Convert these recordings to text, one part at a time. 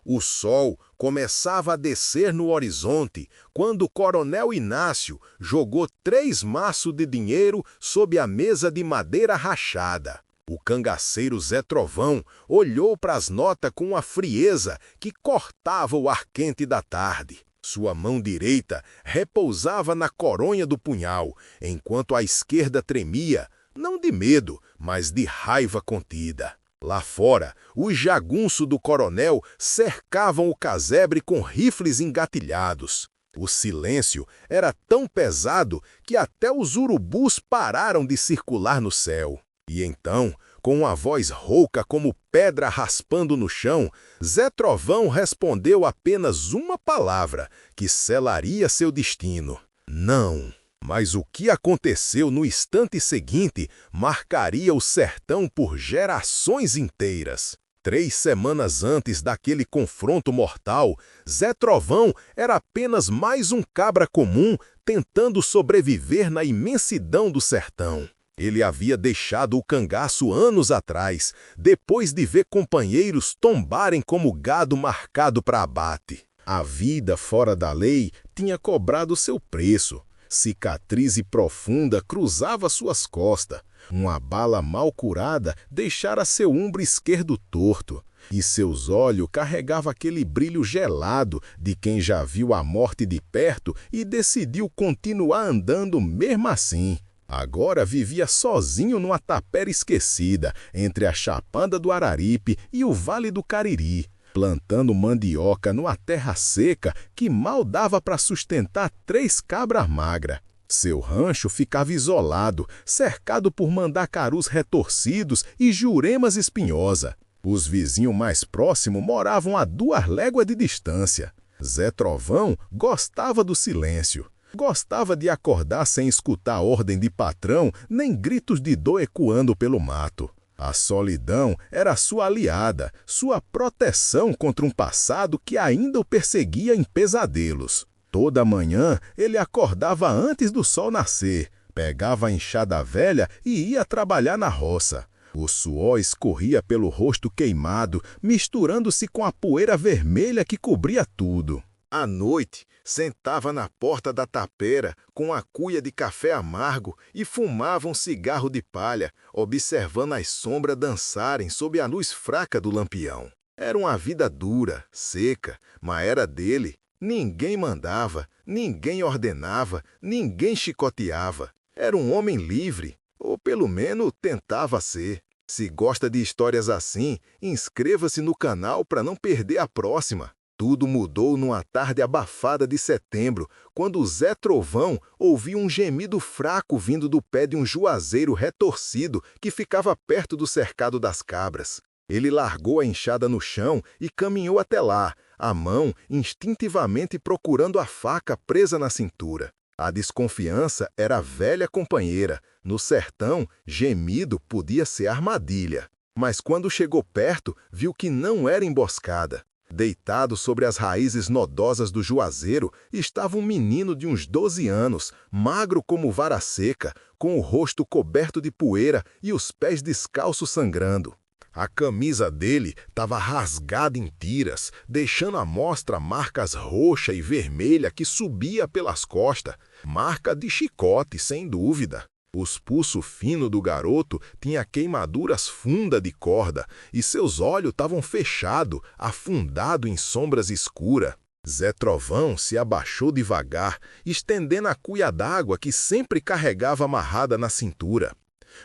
O sol começava a descer no horizonte quando o coronel Inácio jogou 3 maços de dinheiro sob a mesa de madeira rachada. O cangaceiro Zé Trovão olhou para as notas com uma frieza que cortava o ar quente da tarde. Sua mão direita repousava na coronha do punhal, enquanto a esquerda tremia, não de medo, mas de raiva contida. Lá fora, os jagunços do coronel cercavam o casebre com rifles engatilhados. O silêncio era tão pesado que até os urubus pararam de circular no céu. E então, com uma voz rouca como pedra raspando no chão, Zé Trovão respondeu apenas uma palavra que selaria seu destino: não. Mas o que aconteceu no instante seguinte marcaria o sertão por gerações inteiras. 3 semanas antes daquele confronto mortal, Zé Trovão era apenas mais um cabra comum tentando sobreviver na imensidão do sertão. Ele havia deixado o cangaço anos atrás, depois de ver companheiros tombarem como gado marcado para abate. A vida fora da lei tinha cobrado seu preço. Cicatriz profunda cruzava suas costas. Uma bala mal curada deixara seu ombro esquerdo torto. E seus olhos carregavam aquele brilho gelado de quem já viu a morte de perto e decidiu continuar andando mesmo assim. Agora vivia sozinho numa tapera esquecida, entre a Chapada do Araripe e o Vale do Cariri, plantando mandioca numa terra seca que mal dava para sustentar 3 cabras magras. Seu rancho ficava isolado, cercado por mandacarus retorcidos e juremas espinhosas. Os vizinhos mais próximos moravam a 2 léguas de distância. Zé Trovão gostava do silêncio. Gostava de acordar sem escutar ordem de patrão, nem gritos de dor ecoando pelo mato. A solidão era sua aliada, sua proteção contra um passado que ainda o perseguia em pesadelos. Toda manhã ele acordava antes do sol nascer, pegava a enxada velha e ia trabalhar na roça. O suor escorria pelo rosto queimado, misturando-se com a poeira vermelha que cobria tudo. À noite, sentava na porta da tapera com a cuia de café amargo e fumava um cigarro de palha, observando as sombras dançarem sob a luz fraca do lampião. Era uma vida dura, seca, mas era dele. Ninguém mandava, ninguém ordenava, ninguém chicoteava. Era um homem livre, ou pelo menos tentava ser. Se gosta de histórias assim, inscreva-se no canal para não perder a próxima. Tudo mudou numa tarde abafada de setembro, quando Zé Trovão ouviu um gemido fraco vindo do pé de um juazeiro retorcido que ficava perto do cercado das cabras. Ele largou a enxada no chão e caminhou até lá, a mão instintivamente procurando a faca presa na cintura. A desconfiança era velha companheira. No sertão, gemido podia ser armadilha. Mas quando chegou perto, viu que não era emboscada. Deitado sobre as raízes nodosas do juazeiro, estava um menino de uns 12 anos, magro como vara seca, com o rosto coberto de poeira e os pés descalços sangrando. A camisa dele estava rasgada em tiras, deixando à mostra marcas roxa e vermelha que subia pelas costas. Marca de chicote, sem dúvida. Os pulsos finos do garoto tinham queimaduras fundas de corda e seus olhos estavam fechados, afundados em sombras escuras. Zé Trovão se abaixou devagar, estendendo a cuia d'água que sempre carregava amarrada na cintura.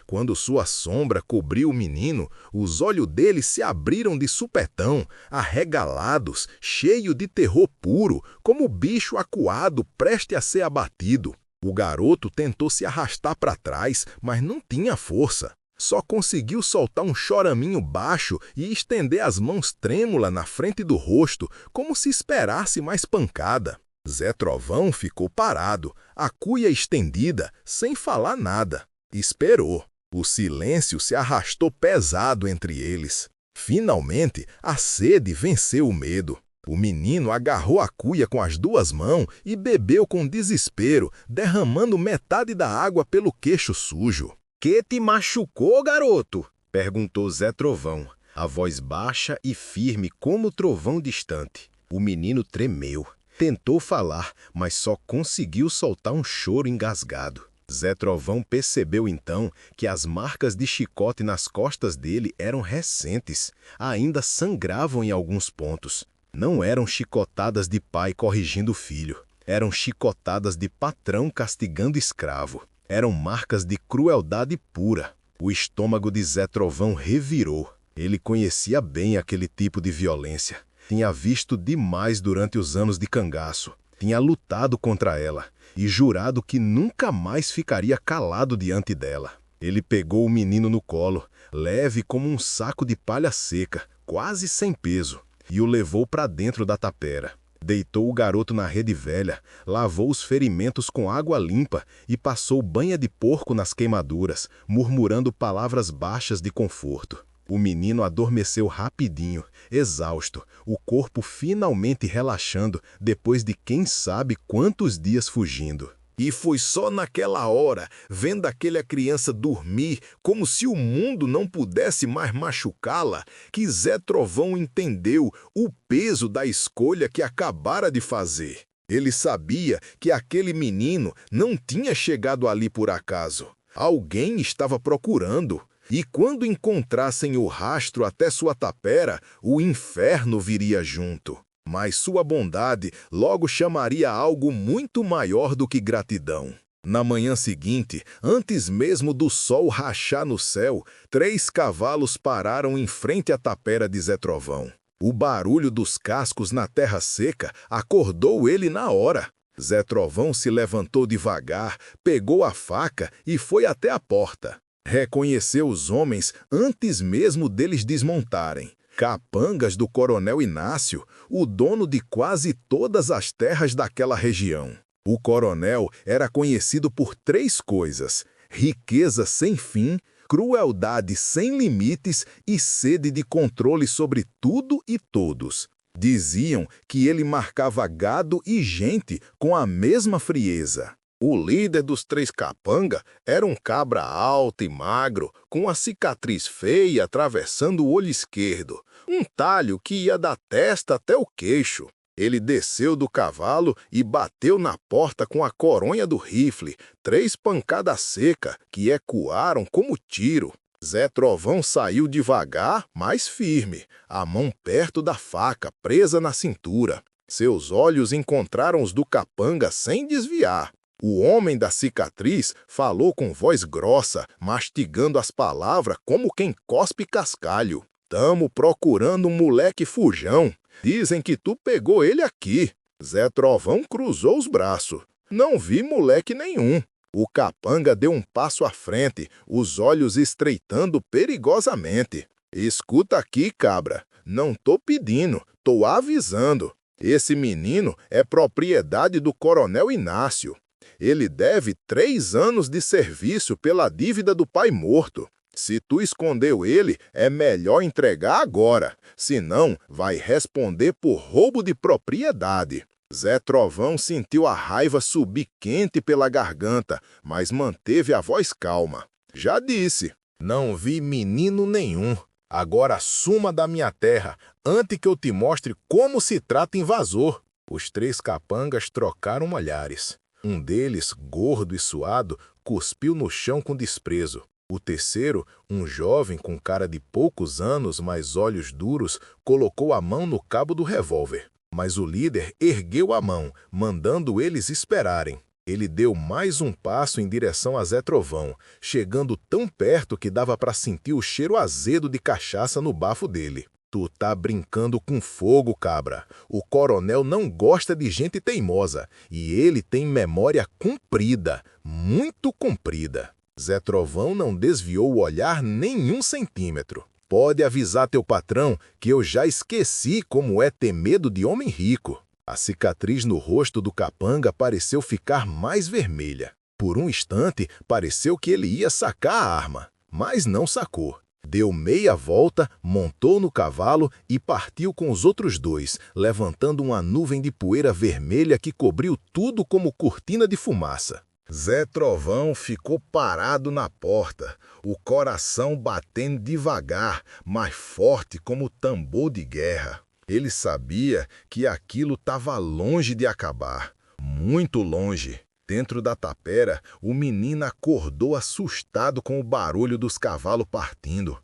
Quando sua sombra cobriu o menino, os olhos dele se abriram de supetão, arregalados, cheio de terror puro, como bicho acuado preste a ser abatido. O garoto tentou se arrastar para trás, mas não tinha força. Só conseguiu soltar um choraminho baixo e estender as mãos trêmulas na frente do rosto, como se esperasse mais pancada. Zé Trovão ficou parado, a cuia estendida, sem falar nada. Esperou. O silêncio se arrastou pesado entre eles. Finalmente, a sede venceu o medo. O menino agarrou a cuia com as 2 mãos e bebeu com desespero, derramando metade da água pelo queixo sujo. Que te machucou, garoto? Perguntou Zé Trovão. A voz baixa e firme como trovão distante. O menino tremeu. Tentou falar, mas só conseguiu soltar um choro engasgado. Zé Trovão percebeu então que as marcas de chicote nas costas dele eram recentes, ainda sangravam em alguns pontos. Não eram chicotadas de pai corrigindo o filho, eram chicotadas de patrão castigando escravo. Eram marcas de crueldade pura. O estômago de Zé Trovão revirou. Ele conhecia bem aquele tipo de violência. Tinha visto demais durante os anos de cangaço. Tinha lutado contra ela e jurado que nunca mais ficaria calado diante dela. Ele pegou o menino no colo, leve como um saco de palha seca, quase sem peso, e o levou para dentro da tapera. Deitou o garoto na rede velha, lavou os ferimentos com água limpa e passou banha de porco nas queimaduras, murmurando palavras baixas de conforto. O menino adormeceu rapidinho, exausto, o corpo finalmente relaxando depois de quem sabe quantos dias fugindo. E foi só naquela hora, vendo aquela criança dormir como se o mundo não pudesse mais machucá-la, que Zé Trovão entendeu o peso da escolha que acabara de fazer. Ele sabia que aquele menino não tinha chegado ali por acaso. Alguém estava procurando. E quando encontrassem o rastro até sua tapera, o inferno viria junto. Mas sua bondade logo chamaria algo muito maior do que gratidão. Na manhã seguinte, antes mesmo do sol rachar no céu, 3 cavalos pararam em frente à tapera de Zé Trovão. O barulho dos cascos na terra seca acordou ele na hora. Zé Trovão se levantou devagar, pegou a faca e foi até a porta. Reconheceu os homens antes mesmo deles desmontarem. Capangas do Coronel Inácio, o dono de quase todas as terras daquela região. O coronel era conhecido por 3 coisas: riqueza sem fim, crueldade sem limites e sede de controle sobre tudo e todos. Diziam que ele marcava gado e gente com a mesma frieza. O líder dos 3 capanga era um cabra alto e magro, com uma cicatriz feia atravessando o olho esquerdo, um talho que ia da testa até o queixo. Ele desceu do cavalo e bateu na porta com a coronha do rifle, 3 pancadas secas que ecoaram como tiro. Zé Trovão saiu devagar, mas firme, a mão perto da faca, presa na cintura. Seus olhos encontraram os do capanga sem desviar. O homem da cicatriz falou com voz grossa, mastigando as palavras como quem cospe cascalho. "Tamo procurando um moleque fujão. Dizem que tu pegou ele aqui." Zé Trovão cruzou os braços. "Não vi moleque nenhum." O capanga deu um passo à frente, os olhos estreitando perigosamente. "Escuta aqui, cabra. Não tô pedindo, tô avisando. Esse menino é propriedade do Coronel Inácio. Ele deve 3 anos de serviço pela dívida do pai morto. Se tu escondeu ele, é melhor entregar agora, senão vai responder por roubo de propriedade." Zé Trovão sentiu a raiva subir quente pela garganta, mas manteve a voz calma. "Já disse, não vi menino nenhum. Agora suma da minha terra, antes que eu te mostre como se trata invasor." Os 3 capangas trocaram olhares. Um deles, gordo e suado, cuspiu no chão com desprezo. O terceiro, um jovem com cara de poucos anos, mas olhos duros, colocou a mão no cabo do revólver. Mas o líder ergueu a mão, mandando eles esperarem. Ele deu mais um passo em direção a Zé Trovão, chegando tão perto que dava para sentir o cheiro azedo de cachaça no bafo dele. "Tu tá brincando com fogo, cabra. O coronel não gosta de gente teimosa, e ele tem memória comprida, muito comprida." Zé Trovão não desviou o olhar nem 1 centímetro. "Pode avisar teu patrão que eu já esqueci como é ter medo de homem rico." A cicatriz no rosto do capanga pareceu ficar mais vermelha. Por um instante, pareceu que ele ia sacar a arma, mas não sacou. Deu meia volta, montou no cavalo e partiu com os outros 2, levantando uma nuvem de poeira vermelha que cobriu tudo como cortina de fumaça. Zé Trovão ficou parado na porta, o coração batendo devagar, mas forte como tambor de guerra. Ele sabia que aquilo estava longe de acabar, muito longe. Dentro da tapera, o menino acordou assustado com o barulho dos cavalos partindo.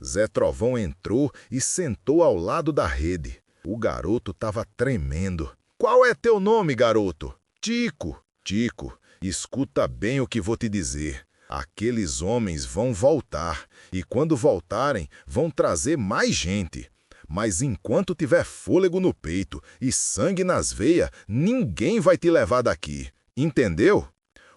Zé Trovão entrou e sentou ao lado da rede. O garoto estava tremendo. "Qual é teu nome, garoto?" "Tico." "Tico, escuta bem o que vou te dizer. Aqueles homens vão voltar, e quando voltarem, vão trazer mais gente. Mas enquanto tiver fôlego no peito e sangue nas veias, ninguém vai te levar daqui. Entendeu?"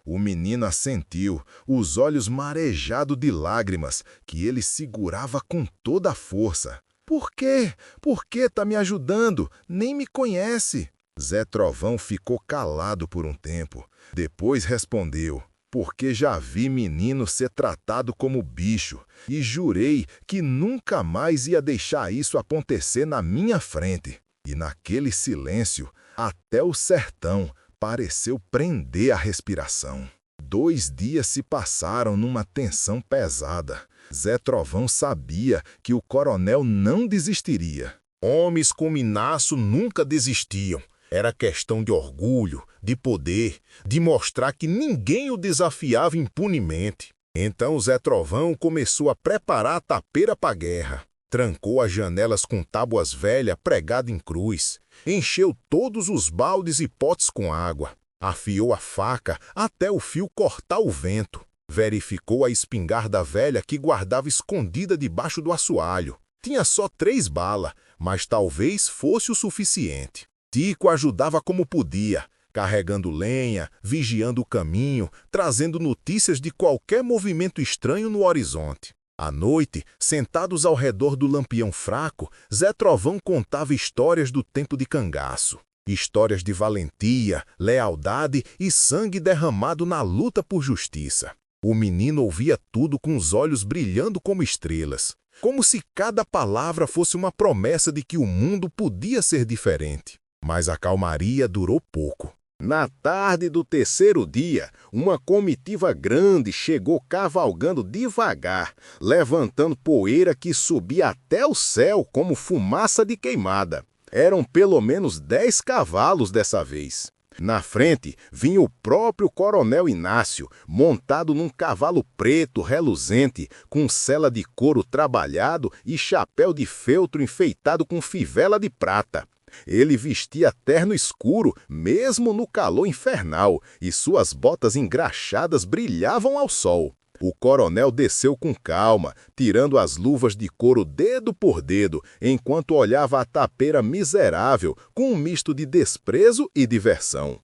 O menino assentiu, os olhos marejados de lágrimas, que ele segurava com toda a força. "Por quê? Por que tá me ajudando? Nem me conhece." Zé Trovão ficou calado por um tempo. Depois respondeu: "Porque já vi menino ser tratado como bicho, e jurei que nunca mais ia deixar isso acontecer na minha frente." E naquele silêncio, até o sertão pareceu prender a respiração. 2 dias se passaram numa tensão pesada. Zé Trovão sabia que o coronel não desistiria. Homens como Inácio nunca desistiam. Era questão de orgulho, de poder, de mostrar que ninguém o desafiava impunemente. Então Zé Trovão começou a preparar a tapeira para a guerra. Trancou as janelas com tábuas velhas pregadas em cruz. Encheu todos os baldes e potes com água. Afiou a faca até o fio cortar o vento. Verificou a espingarda velha que guardava escondida debaixo do assoalho. Tinha só 3 balas, mas talvez fosse o suficiente. Tico ajudava como podia, carregando lenha, vigiando o caminho, trazendo notícias de qualquer movimento estranho no horizonte. À noite, sentados ao redor do lampião fraco, Zé Trovão contava histórias do tempo de cangaço. Histórias de valentia, lealdade e sangue derramado na luta por justiça. O menino ouvia tudo com os olhos brilhando como estrelas, como se cada palavra fosse uma promessa de que o mundo podia ser diferente. Mas a calmaria durou pouco. Na tarde do 3º dia, uma comitiva grande chegou cavalgando devagar, levantando poeira que subia até o céu como fumaça de queimada. Eram pelo menos 10 cavalos dessa vez. Na frente vinha o próprio coronel Inácio, montado num cavalo preto reluzente, com sela de couro trabalhado e chapéu de feltro enfeitado com fivela de prata. Ele vestia terno escuro, mesmo no calor infernal, e suas botas engraxadas brilhavam ao sol. O coronel desceu com calma, tirando as luvas de couro dedo por dedo, enquanto olhava a tapeira miserável, com um misto de desprezo e diversão.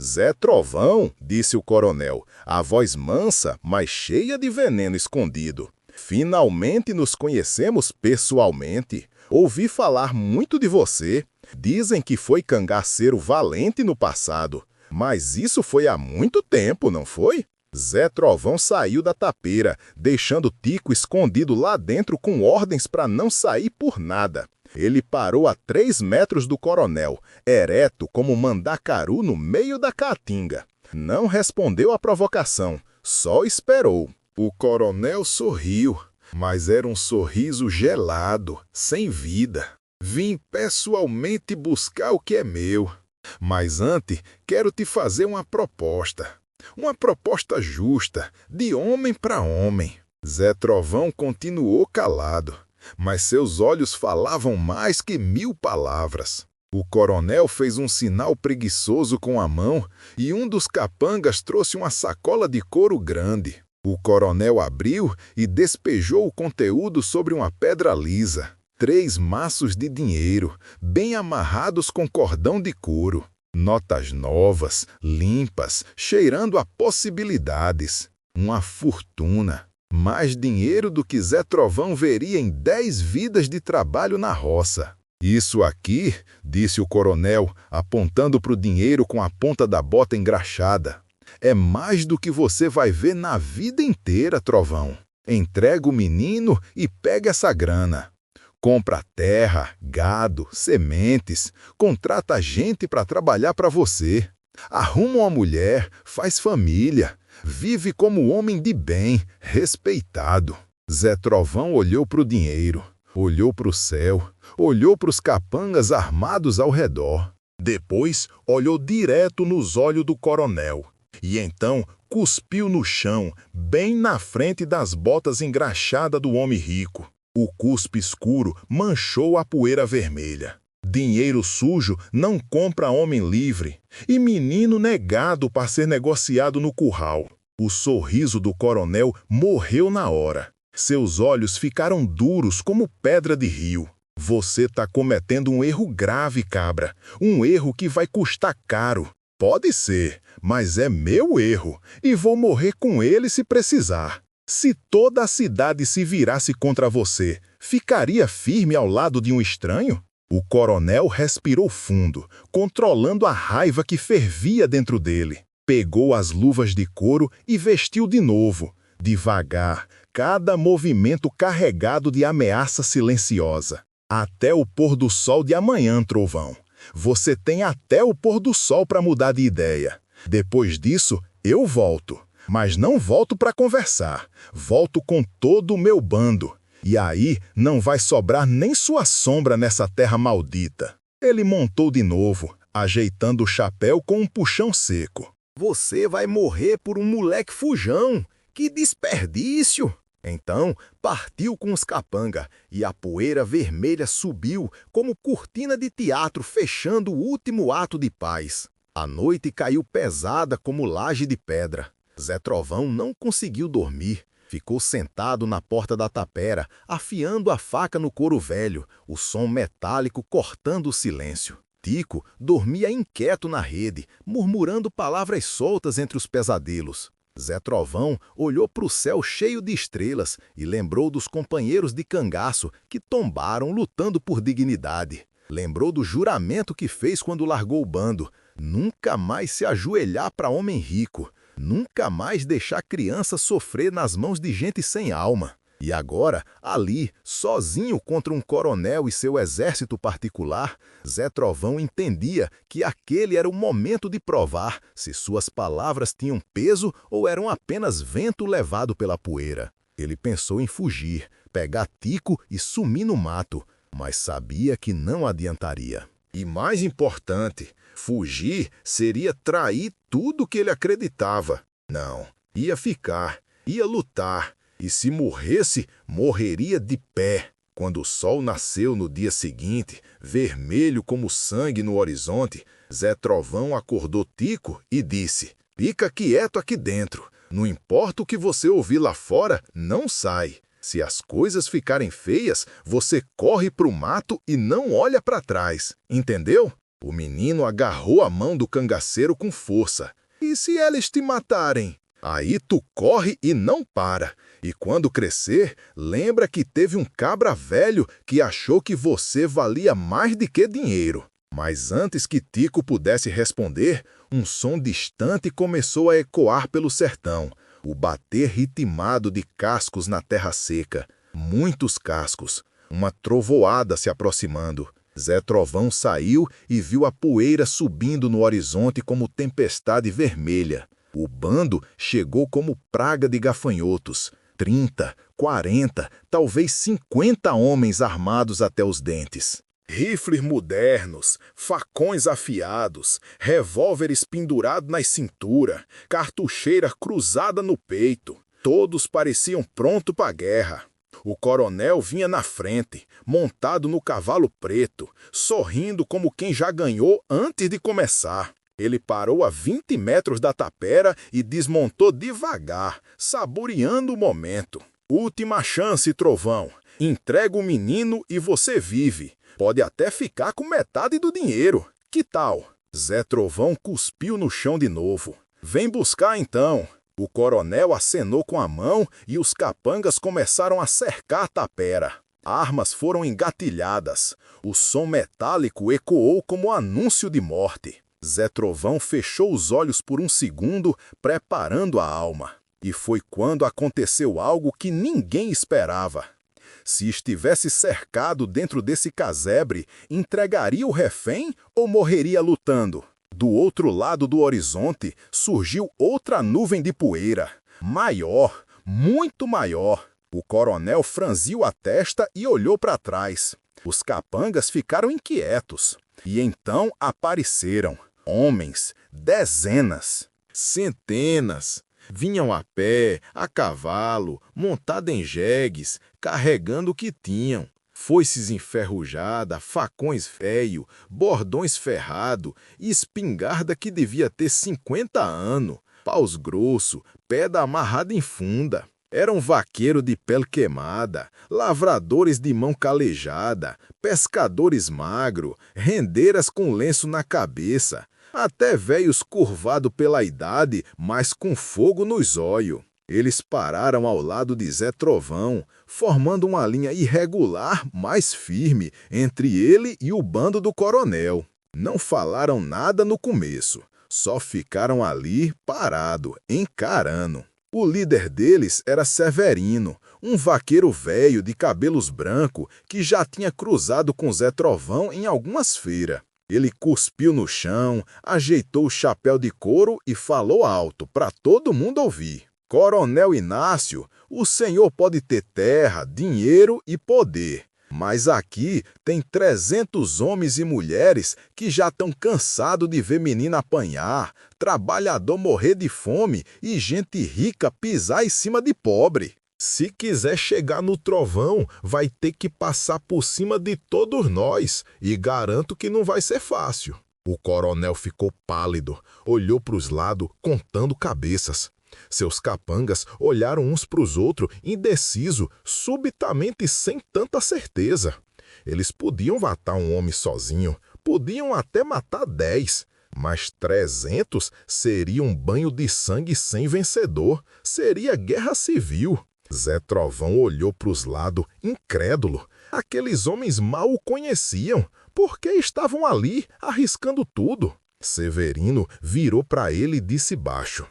"Zé Trovão", disse o coronel, a voz mansa, mas cheia de veneno escondido. "Finalmente nos conhecemos pessoalmente. Ouvi falar muito de você. Dizem que foi cangaceiro valente no passado, mas isso foi há muito tempo, não foi?" Zé Trovão saiu da tapeira, deixando Tico escondido lá dentro com ordens para não sair por nada. Ele parou a 3 metros do coronel, ereto como um mandacaru no meio da caatinga. Não respondeu à provocação, só esperou. O coronel sorriu, mas era um sorriso gelado, sem vida. "Vim pessoalmente buscar o que é meu. Mas antes, quero te fazer uma proposta. Uma proposta justa, de homem para homem." Zé Trovão continuou calado, mas seus olhos falavam mais que 1000 palavras. O coronel fez um sinal preguiçoso com a mão e um dos capangas trouxe uma sacola de couro grande. O coronel abriu e despejou o conteúdo sobre uma pedra lisa. 3 maços de dinheiro, bem amarrados com cordão de couro. Notas novas, limpas, cheirando a possibilidades. Uma fortuna. Mais dinheiro do que Zé Trovão veria em 10 vidas de trabalho na roça. "Isso aqui", disse o coronel, apontando para o dinheiro com a ponta da bota engraxada, "é mais do que você vai ver na vida inteira, Trovão. Entrega o menino e pega essa grana. Compra terra, gado, sementes, contrata gente para trabalhar para você. Arruma uma mulher, faz família, vive como homem de bem, respeitado. Zé Trovão olhou para o dinheiro, olhou para o céu, olhou para os capangas armados ao redor. Depois, olhou direto nos olhos do coronel e então cuspiu no chão, bem na frente das botas engraxadas do homem rico. O cuspe escuro manchou a poeira vermelha. Dinheiro sujo não compra homem livre, e menino negado para ser negociado no curral. O sorriso do coronel morreu na hora. Seus olhos ficaram duros como pedra de rio. Você tá cometendo um erro grave, cabra. Um erro que vai custar caro. Pode ser, mas é meu erro, e vou morrer com ele se precisar. Se toda a cidade se virasse contra você, ficaria firme ao lado de um estranho? O coronel respirou fundo, controlando a raiva que fervia dentro dele. Pegou as luvas de couro e vestiu de novo. Devagar, cada movimento carregado de ameaça silenciosa. Até o pôr do sol de amanhã, Trovão. Você tem até o pôr do sol para mudar de ideia. Depois disso, eu volto. Mas não volto para conversar. Volto com todo o meu bando. E aí não vai sobrar nem sua sombra nessa terra maldita. Ele montou de novo, ajeitando o chapéu com um puxão seco. Você vai morrer por um moleque fujão. Que desperdício! Então, partiu com os capanga, e a poeira vermelha subiu como cortina de teatro fechando o último ato de paz. A noite caiu pesada como laje de pedra. Zé Trovão não conseguiu dormir. Ficou sentado na porta da tapera, afiando a faca no couro velho, o som metálico cortando o silêncio. Tico dormia inquieto na rede, murmurando palavras soltas entre os pesadelos. Zé Trovão olhou para o céu cheio de estrelas e lembrou dos companheiros de cangaço que tombaram lutando por dignidade. Lembrou do juramento que fez quando largou o bando. Nunca mais se ajoelhar para homem rico. Nunca mais deixar criança sofrer nas mãos de gente sem alma. E agora, ali, sozinho contra um coronel e seu exército particular, Zé Trovão entendia que aquele era o momento de provar se suas palavras tinham peso ou eram apenas vento levado pela poeira. Ele pensou em fugir, pegar Tico e sumir no mato, mas sabia que não adiantaria. E mais importante, fugir seria trair tudo que ele acreditava. Não, ia ficar, ia lutar. E se morresse, morreria de pé. Quando o sol nasceu no dia seguinte, vermelho como sangue no horizonte, Zé Trovão acordou Tico e disse: "Fica quieto aqui dentro. Não importa o que você ouvir lá fora, não sai. Se as coisas ficarem feias, você corre pro mato e não olha para trás. Entendeu?" O menino agarrou a mão do cangaceiro com força. "E se eles te matarem?" "Aí tu corre e não para. E quando crescer, lembra que teve um cabra velho que achou que você valia mais do que dinheiro." Mas antes que Tico pudesse responder, um som distante começou a ecoar pelo sertão. O bater ritmado de cascos na terra seca. Muitos cascos. Uma trovoada se aproximando. Zé Trovão saiu e viu a poeira subindo no horizonte como tempestade vermelha. O bando chegou como praga de gafanhotos. 30, 40, talvez 50 homens armados até os dentes. Rifles modernos, facões afiados, revólveres pendurados na cintura, cartucheira cruzada no peito. Todos pareciam prontos para a guerra. O coronel vinha na frente, montado no cavalo preto, sorrindo como quem já ganhou antes de começar. Ele parou a 20 metros da tapera e desmontou devagar, saboreando o momento. "Última chance, Trovão. Entrega o menino e você vive. Pode até ficar com metade do dinheiro. Que tal?" Zé Trovão cuspiu no chão de novo. "Vem buscar então." O coronel acenou com a mão e os capangas começaram a cercar a tapera. Armas foram engatilhadas. O som metálico ecoou como anúncio de morte. Zé Trovão fechou os olhos por um segundo, preparando a alma. E foi quando aconteceu algo que ninguém esperava. Se estivesse cercado dentro desse casebre, entregaria o refém ou morreria lutando? Do outro lado do horizonte surgiu outra nuvem de poeira, maior, muito maior. O coronel franziu a testa e olhou para trás. Os capangas ficaram inquietos. E então apareceram homens, dezenas, centenas. Vinham a pé, a cavalo, montado em jegues, carregando o que tinham. Foices enferrujada, facões velho, bordões ferrado, espingarda que devia ter 50 anos, paus grosso, pedra amarrada em funda. Eram vaqueiro de pele queimada, lavradores de mão calejada, pescadores magro, rendeiras com lenço na cabeça, até velhos curvado pela idade, mas com fogo nos olhos. Eles pararam ao lado de Zé Trovão, formando uma linha irregular, mas firme, entre ele e o bando do coronel. Não falaram nada no começo, só ficaram ali, parado, encarando. O líder deles era Severino, um vaqueiro velho de cabelos brancos que já tinha cruzado com Zé Trovão em algumas feiras. Ele cuspiu no chão, ajeitou o chapéu de couro e falou alto para todo mundo ouvir. Coronel Inácio, o senhor pode ter terra, dinheiro e poder, mas aqui tem 300 homens e mulheres que já estão cansados de ver menina apanhar, trabalhador morrer de fome e gente rica pisar em cima de pobre. Se quiser chegar no trovão, vai ter que passar por cima de todos nós, e garanto que não vai ser fácil. O coronel ficou pálido, olhou para os lados, contando cabeças. Seus capangas olharam uns para os outros, indeciso, subitamente sem tanta certeza. Eles podiam matar um homem sozinho, podiam até matar 10, mas 300 seria um banho de sangue sem vencedor, seria guerra civil. Zé Trovão olhou para os lados, incrédulo. Aqueles homens mal o conheciam, porque estavam ali, arriscando tudo. Severino virou para ele e disse baixo: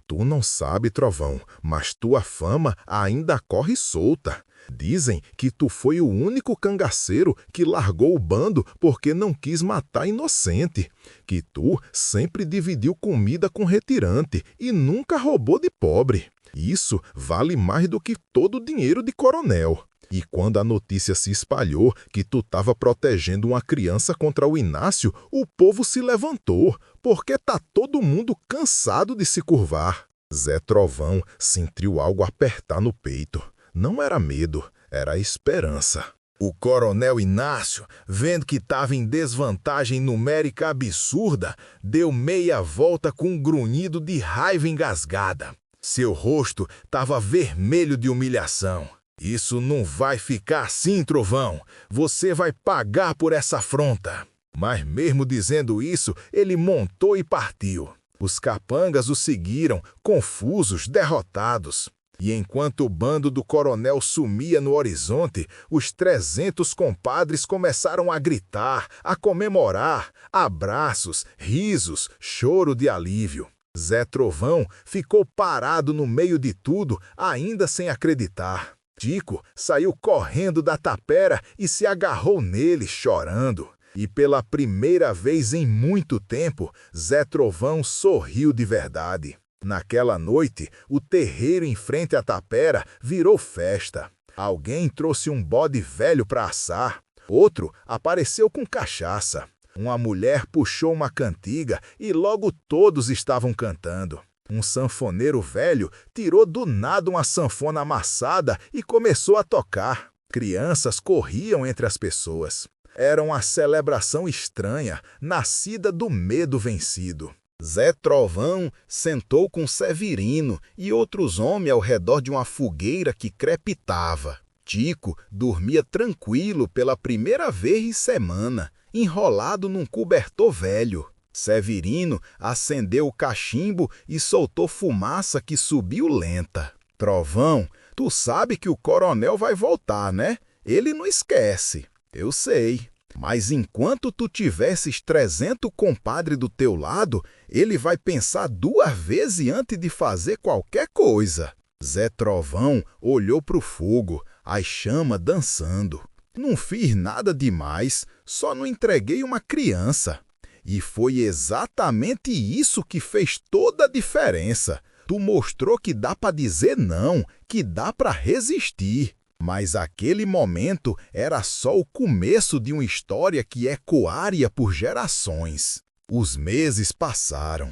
Tu não sabe, Trovão, mas tua fama ainda corre solta. Dizem que tu foi o único cangaceiro que largou o bando porque não quis matar inocente. Que tu sempre dividiu comida com retirante e nunca roubou de pobre. Isso vale mais do que todo o dinheiro de coronel. E quando a notícia se espalhou que tu estava protegendo uma criança contra o Inácio, o povo se levantou, porque tá todo mundo cansado de se curvar. Zé Trovão sentiu algo apertar no peito. Não era medo, era esperança. O coronel Inácio, vendo que estava em desvantagem numérica absurda, deu meia volta com um grunhido de raiva engasgada. Seu rosto estava vermelho de humilhação. Isso não vai ficar assim, Trovão. Você vai pagar por essa afronta. Mas mesmo dizendo isso, ele montou e partiu. Os capangas o seguiram, confusos, derrotados. E enquanto o bando do coronel sumia no horizonte, os 300 compadres começaram a gritar, a comemorar, abraços, risos, choro de alívio. Zé Trovão ficou parado no meio de tudo, ainda sem acreditar. Tico saiu correndo da tapera e se agarrou nele, chorando. E pela primeira vez em muito tempo, Zé Trovão sorriu de verdade. Naquela noite, o terreiro em frente à tapera virou festa. Alguém trouxe um bode velho para assar. Outro apareceu com cachaça. Uma mulher puxou uma cantiga e logo todos estavam cantando. Um sanfoneiro velho tirou do nada uma sanfona amassada e começou a tocar. Crianças corriam entre as pessoas. Era uma celebração estranha, nascida do medo vencido. Zé Trovão sentou com Severino e outros homens ao redor de uma fogueira que crepitava. Tico dormia tranquilo pela primeira vez em semana, enrolado num cobertor velho. Severino acendeu o cachimbo e soltou fumaça que subiu lenta. Trovão, tu sabe que o coronel vai voltar, né? Ele não esquece. Eu sei. Mas enquanto tu tivesses 300 compadres do teu lado, ele vai pensar 2 vezes antes de fazer qualquer coisa. Zé Trovão olhou para o fogo, as chamas dançando. Não fiz nada demais, só não entreguei uma criança. E foi exatamente isso que fez toda a diferença. Tu mostrou que dá para dizer não, que dá para resistir. Mas aquele momento era só o começo de uma história que ecoaria por gerações. Os meses passaram.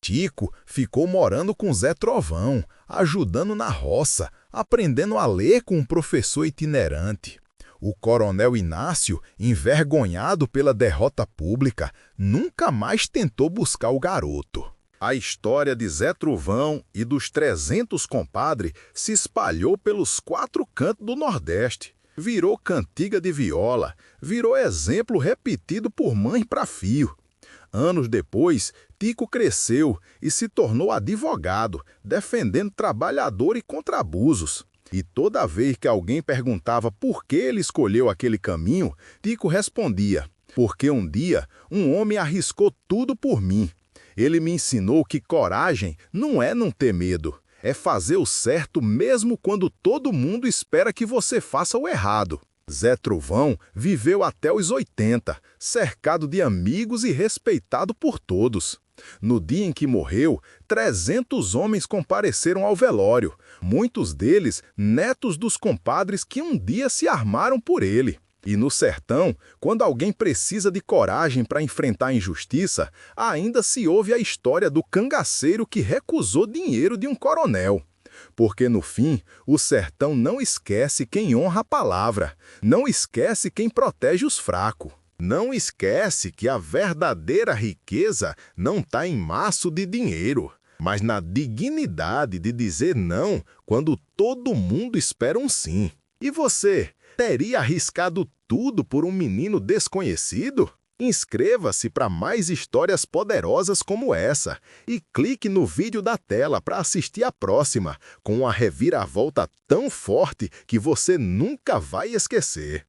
Tico ficou morando com Zé Trovão, ajudando na roça, aprendendo a ler com um professor itinerante. O coronel Inácio, envergonhado pela derrota pública, nunca mais tentou buscar o garoto. A história de Zé Trovão e dos 300 compadres se espalhou pelos 4 cantos do Nordeste. Virou cantiga de viola, virou exemplo repetido por mãe para fio. Anos depois, Tico cresceu e se tornou advogado, defendendo trabalhador e contra abusos. E toda vez que alguém perguntava por que ele escolheu aquele caminho, Tico respondia: porque um dia um homem arriscou tudo por mim. Ele me ensinou que coragem não é não ter medo, é fazer o certo mesmo quando todo mundo espera que você faça o errado. Zé Trovão viveu até os 80, cercado de amigos e respeitado por todos. No dia em que morreu, 300 homens compareceram ao velório, muitos deles netos dos compadres que um dia se armaram por ele. E no sertão, quando alguém precisa de coragem para enfrentar a injustiça, ainda se ouve a história do cangaceiro que recusou dinheiro de um coronel. Porque no fim, o sertão não esquece quem honra a palavra, não esquece quem protege os fracos. Não esquece que a verdadeira riqueza não está em maço de dinheiro, mas na dignidade de dizer não quando todo mundo espera um sim. E você, teria arriscado tudo por um menino desconhecido? Inscreva-se para mais histórias poderosas como essa e clique no vídeo da tela para assistir a próxima, com uma reviravolta tão forte que você nunca vai esquecer.